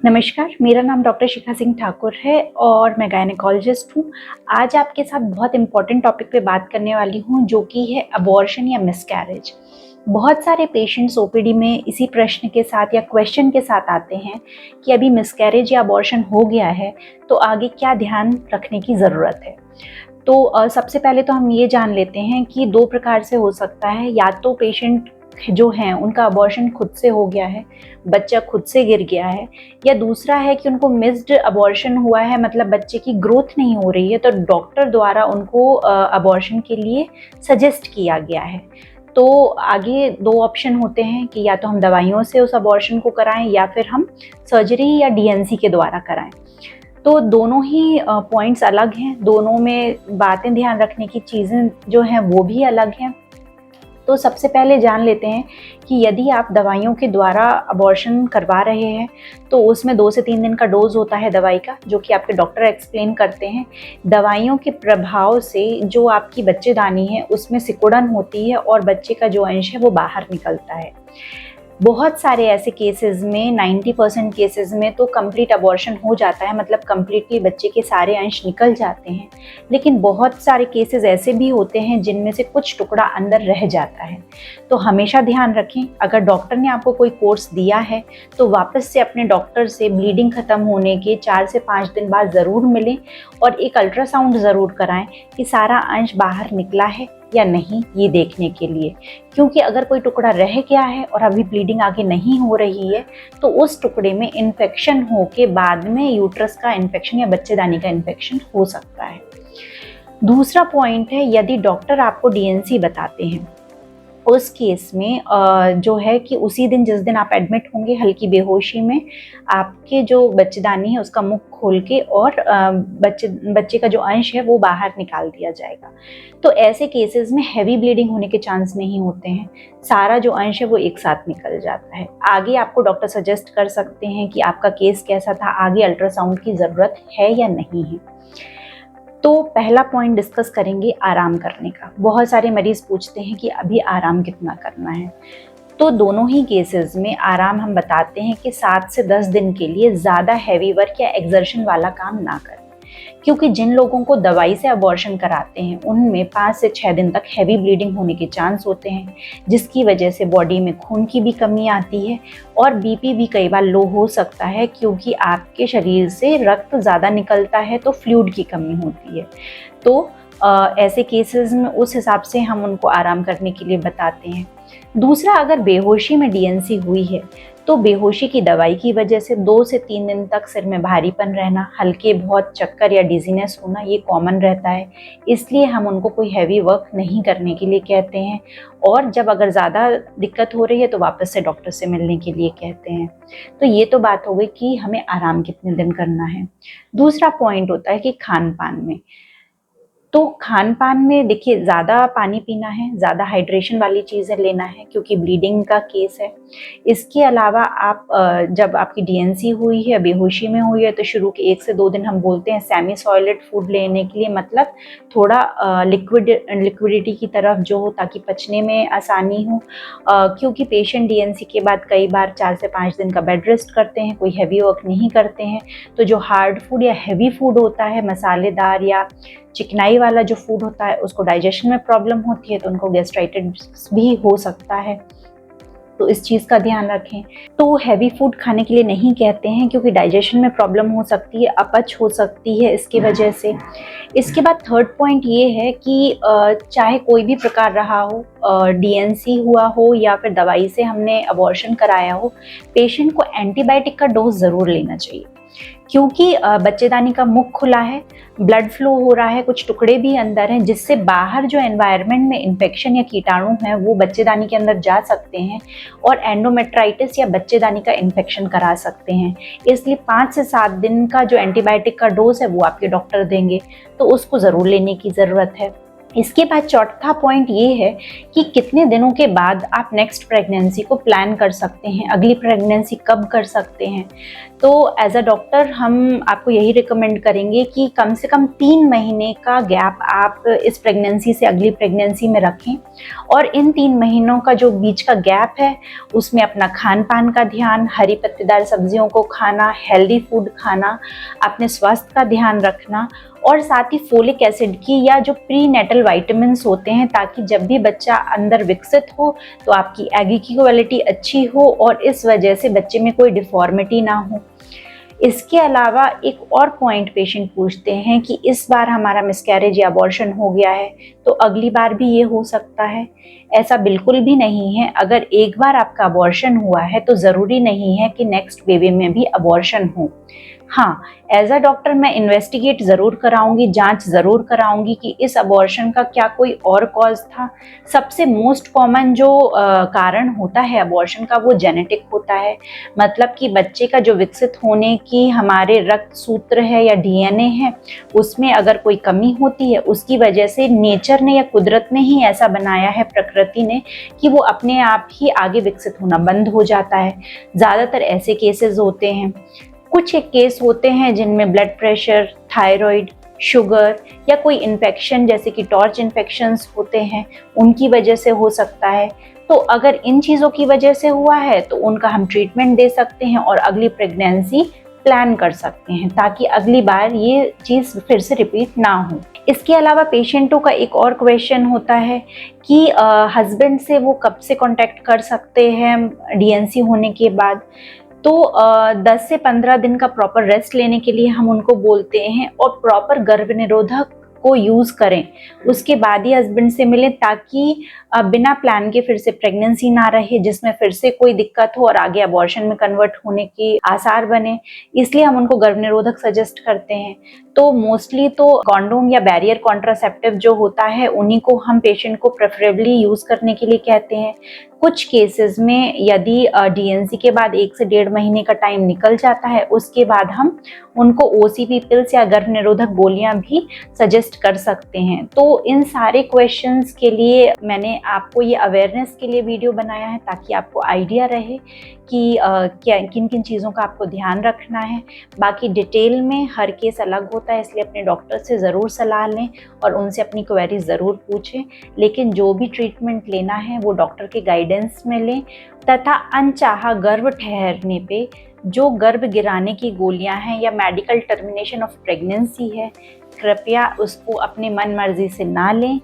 नमस्कार, मेरा नाम डॉक्टर शिखा सिंह ठाकुर है और मैं गायनेकोलॉजिस्ट हूँ। आज आपके साथ बहुत इम्पोर्टेंट टॉपिक पे बात करने वाली हूँ जो कि है अबॉर्शन या मिसकैरेज। बहुत सारे पेशेंट्स ओपीडी में इसी प्रश्न के साथ या क्वेश्चन के साथ आते हैं कि अभी मिसकैरेज या अबॉर्शन हो गया है तो आगे क्या ध्यान रखने की ज़रूरत है। तो सबसे पहले तो हम ये जान लेते हैं कि दो प्रकार से हो सकता है, या तो पेशेंट जो हैं उनका अबॉर्शन खुद से हो गया है, बच्चा खुद से गिर गया है, या दूसरा है कि उनको मिस्ड अबॉर्शन हुआ है, मतलब बच्चे की ग्रोथ नहीं हो रही है तो डॉक्टर द्वारा उनको अबॉर्शन के लिए सजेस्ट किया गया है। तो आगे दो ऑप्शन होते हैं कि या तो हम दवाइयों से उस अबॉर्शन को कराएं या फिर हम सर्जरी या डीएनसी के द्वारा कराएं। तो दोनों ही पॉइंट्स अलग हैं, दोनों में बातें ध्यान रखने की चीज़ें जो हैं वो भी अलग हैं। तो सबसे पहले जान लेते हैं कि यदि आप दवाइयों के द्वारा अबॉर्शन करवा रहे हैं तो उसमें 2 से 3 दिन का डोज होता है दवाई का, जो कि आपके डॉक्टर एक्सप्लेन करते हैं। दवाइयों के प्रभाव से जो आपकी बच्चेदानी है उसमें सिकुड़न होती है और बच्चे का जो अंश है वो बाहर निकलता है। बहुत सारे ऐसे केसेस में 90% केसेस में तो कंप्लीट अबॉर्शन हो जाता है, मतलब कंप्लीटली बच्चे के सारे अंश निकल जाते हैं। लेकिन बहुत सारे केसेस ऐसे भी होते हैं जिनमें से कुछ टुकड़ा अंदर रह जाता है। तो हमेशा ध्यान रखें, अगर डॉक्टर ने आपको कोई कोर्स दिया है तो वापस से अपने डॉक्टर से ब्लीडिंग ख़त्म होने के 4 से 5 दिन बाद ज़रूर मिलें और एक अल्ट्रासाउंड ज़रूर कराएं कि सारा अंश बाहर निकला है या नहीं, ये देखने के लिए। क्योंकि अगर कोई टुकड़ा रह गया है और अभी ब्लीडिंग आगे नहीं हो रही है तो उस टुकड़े में इन्फेक्शन हो के बाद में यूट्रस का इन्फेक्शन या बच्चेदानी का इन्फेक्शन हो सकता है। दूसरा पॉइंट है, यदि डॉक्टर आपको डीएनसी बताते हैं उस केस में जो है कि उसी दिन जिस दिन आप एडमिट होंगे हल्की बेहोशी में आपके जो बच्चेदानी है उसका मुख खोल के और बच्चे का जो अंश है वो बाहर निकाल दिया जाएगा। तो ऐसे केसेस में हैवी ब्लीडिंग होने के चांस नहीं होते हैं, सारा जो अंश है वो एक साथ निकल जाता है। आगे आपको डॉक्टर सजेस्ट कर सकते हैं कि आपका केस कैसा था, आगे अल्ट्रासाउंड की ज़रूरत है या नहीं है। तो पहला पॉइंट डिस्कस करेंगे आराम करने का। बहुत सारे मरीज़ पूछते हैं कि अभी आराम कितना करना है। तो दोनों ही केसेस में आराम हम बताते हैं कि 7 से 10 दिन के लिए ज़्यादा हैवी वर्क या एक्सर्शन वाला काम ना करें। क्योंकि जिन लोगों को दवाई से अबॉर्शन कराते हैं उनमें 5 से 6 दिन तक हैवी ब्लीडिंग होने के चांस होते हैं, जिसकी वजह से बॉडी में खून की भी कमी आती है और बीपी भी कई बार लो हो सकता है, क्योंकि आपके शरीर से रक्त ज़्यादा निकलता है तो फ्लूइड की कमी होती है। तो ऐसे केसेस में उस हिसाब से हम उनको आराम करने के लिए बताते हैं। दूसरा, अगर बेहोशी में डीएनसी हुई है तो बेहोशी की दवाई की वजह से 2 से 3 दिन तक सिर में भारीपन रहना, हल्के बहुत चक्कर या डिजीनेस होना ये कॉमन रहता है। इसलिए हम उनको कोई हैवी वर्क नहीं करने के लिए कहते हैं और जब अगर ज़्यादा दिक्कत हो रही है तो वापस से डॉक्टर से मिलने के लिए कहते हैं। तो ये तो बात हो गई कि हमें आराम कितने दिन करना है। दूसरा पॉइंट होता है कि खान पान में। तो खान-पान में देखिए, ज़्यादा पानी पीना है, ज़्यादा हाइड्रेशन वाली चीज़ें लेना है क्योंकि ब्लीडिंग का केस है। इसके अलावा आप जब आपकी डीएनसी हुई है, बेहोशी में हुई है तो शुरू के 1 से 2 दिन हम बोलते हैं सेमी सॉलिड फूड लेने के लिए, मतलब थोड़ा लिक्विडिटी की तरफ जो हो ताकि पचने में आसानी हो। क्योंकि पेशेंट डीएनसी के बाद कई बार 4 से 5 दिन का बेड रेस्ट करते हैं, कोई हैवी वर्क नहीं करते हैं। तो जो हार्ड फूड या हैवी फूड होता है, मसालेदार या चिकनाई वाला जो फूड होता है, उसको डाइजेशन में प्रॉब्लम होती है तो उनको गैस्ट्राइटिस भी हो सकता है। तो इस चीज़ का ध्यान रखें। तो हैवी फूड खाने के लिए नहीं कहते हैं क्योंकि डाइजेशन में प्रॉब्लम हो सकती है, अपच हो सकती है इसकी वजह से। इसके बाद थर्ड पॉइंट ये है कि चाहे कोई भी प्रकार रहा हो, डीएनसी हुआ हो या फिर दवाई से हमने अबॉर्शन कराया हो, पेशेंट को एंटीबायोटिक का डोज ज़रूर लेना चाहिए। क्योंकि बच्चेदानी का मुख खुला है, ब्लड फ्लो हो रहा है, कुछ टुकड़े भी अंदर हैं जिससे बाहर जो एनवायरनमेंट में इन्फेक्शन या कीटाणु हैं वो बच्चेदानी के अंदर जा सकते हैं और एंडोमेट्राइटिस या बच्चेदानी का इन्फेक्शन करा सकते हैं। इसलिए 5 से 7 दिन का जो एंटीबायोटिक का डोज है वो आपके डॉक्टर देंगे, तो उसको ज़रूर लेने की ज़रूरत है। इसके बाद चौथा पॉइंट ये है कि कितने दिनों के बाद आप नेक्स्ट प्रेगनेंसी को प्लान कर सकते हैं, अगली प्रेगनेंसी कब कर सकते हैं। तो एज अ डॉक्टर हम आपको यही रिकमेंड करेंगे कि कम से कम 3 महीने का गैप आप इस प्रेगनेंसी से अगली प्रेगनेंसी में रखें, और इन 3 महीनों का जो बीच का गैप है उसमें अपना खान पान का ध्यान, हरी पत्तेदार सब्जियों को खाना, हेल्दी फूड खाना, अपने स्वास्थ्य का ध्यान रखना, और साथ ही फोलिक एसिड की या जो प्री नेटल वाइटामिन होते हैं, ताकि जब भी बच्चा अंदर विकसित हो तो आपकी एग की क्वालिटी अच्छी हो और इस वजह से बच्चे में कोई डिफॉर्मिटी ना हो। इसके अलावा एक और पॉइंट पेशेंट पूछते हैं कि इस बार हमारा मिसकैरेज या अबॉर्शन हो गया है तो अगली बार भी ये हो सकता है। ऐसा बिल्कुल भी नहीं है। अगर एक बार आपका अबॉर्शन हुआ है तो ज़रूरी नहीं है कि नेक्स्ट बेबी में भी अबॉर्शन हो। हाँ, एज अ डॉक्टर मैं इन्वेस्टिगेट ज़रूर कराऊंगी, जांच ज़रूर कराऊंगी कि इस अबॉर्शन का क्या कोई और कॉज था। सबसे मोस्ट कॉमन जो कारण होता है अबॉर्शन का वो जेनेटिक होता है, मतलब कि बच्चे का जो विकसित होने की हमारे रक्त सूत्र है या डीएनए है उसमें अगर कोई कमी होती है, उसकी वजह से नेचर ने या कुदरत ने ही ऐसा बनाया है, प्रकृति ने, कि वो अपने आप ही आगे विकसित होना बंद हो जाता है। ज़्यादातर ऐसे केसेस होते हैं। कुछ एक केस होते हैं जिनमें ब्लड प्रेशर, थायराइड, शुगर या कोई इन्फेक्शन जैसे कि टॉर्च इन्फेक्शंस होते हैं, उनकी वजह से हो सकता है। तो अगर इन चीज़ों की वजह से हुआ है तो उनका हम ट्रीटमेंट दे सकते हैं और अगली प्रेगनेंसी प्लान कर सकते हैं, ताकि अगली बार ये चीज़ फिर से रिपीट ना हो। इसके अलावा पेशेंटों का एक और क्वेश्चन होता है कि हस्बैंड से वो कब से कांटेक्ट कर सकते हैं डीएनसी होने के बाद। तो 10 से 15 दिन का प्रॉपर रेस्ट लेने के लिए हम उनको बोलते हैं, और प्रॉपर गर्भ निरोधक को यूज़ करें, उसके बाद ही हस्बैंड से मिलें, ताकि बिना प्लान के फिर से प्रेगनेंसी ना रहे जिसमें फिर से कोई दिक्कत हो और आगे अबॉर्शन में कन्वर्ट होने के आसार बने। इसलिए हम उनको गर्भ निरोधक सजेस्ट करते हैं। तो मोस्टली तो कॉन्डोम या बैरियर कॉन्ट्रासेप्टिव जो होता है उन्हीं को हम पेशेंट को प्रेफरेबली यूज़ करने के लिए कहते हैं। कुछ केसेस में यदि डीएनसी के बाद 1 से 1.5 महीने का टाइम निकल जाता है, उसके बाद हम उनको ओसीपी पिल्स या गर्भ निरोधक गोलियां भी सजेस्ट कर सकते हैं। तो इन सारे क्वेश्चंस के लिए मैंने आपको ये अवेयरनेस के लिए वीडियो बनाया है, ताकि आपको आइडिया रहे कि क्या किन किन चीज़ों का आपको ध्यान रखना है। बाकी डिटेल में हर केस अलग होता है, इसलिए अपने डॉक्टर से ज़रूर सलाह लें और उनसे अपनी क्वेरी ज़रूर पूछें। लेकिन जो भी ट्रीटमेंट लेना है वो डॉक्टर के गाइडेंस में लें, तथा अनचाहा गर्भ ठहरने पे जो गर्भ गिराने की गोलियां हैं या मेडिकल टर्मिनेशन ऑफ प्रेगनेंसी है, कृपया उसको अपने मन मर्जी से ना लें।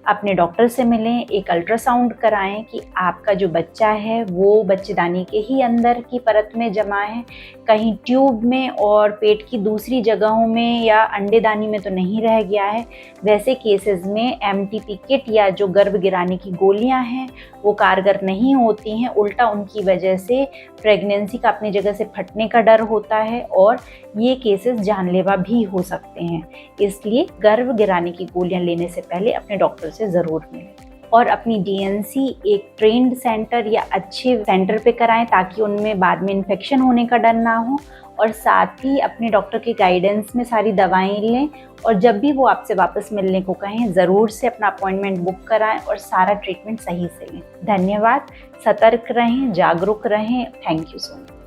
अपने डॉक्टर से मिलें, एक अल्ट्रासाउंड कराएं कि आपका जो बच्चा है वो बच्चेदानी के ही अंदर की परत में जमा है, कहीं ट्यूब में और पेट की दूसरी जगहों में या अंडेदानी में तो नहीं रह गया है। वैसे केसेस में एमटीपी किट या जो गर्भ गिराने की गोलियां हैं वो कारगर नहीं होती हैं, उल्टा उनकी वजह से प्रेगनेंसी का अपनी जगह से फटने का डर होता है और ये केसेस जानलेवा भी हो सकते हैं। इसलिए गर्भ गिराने की गोलियां लेने से पहले अपने डॉक्टर से ज़रूर मिलें और अपनी डीएनसी एक ट्रेंड सेंटर या अच्छे सेंटर पे कराएं, ताकि उनमें बाद में इन्फेक्शन होने का डर ना हो। और साथ ही अपने डॉक्टर के गाइडेंस में सारी दवाएं लें, और जब भी वो आपसे वापस मिलने को कहें ज़रूर से अपना अपॉइंटमेंट बुक कराएं और सारा ट्रीटमेंट सही से लें। धन्यवाद। सतर्क रहें, जागरूक रहें। Thank you so much.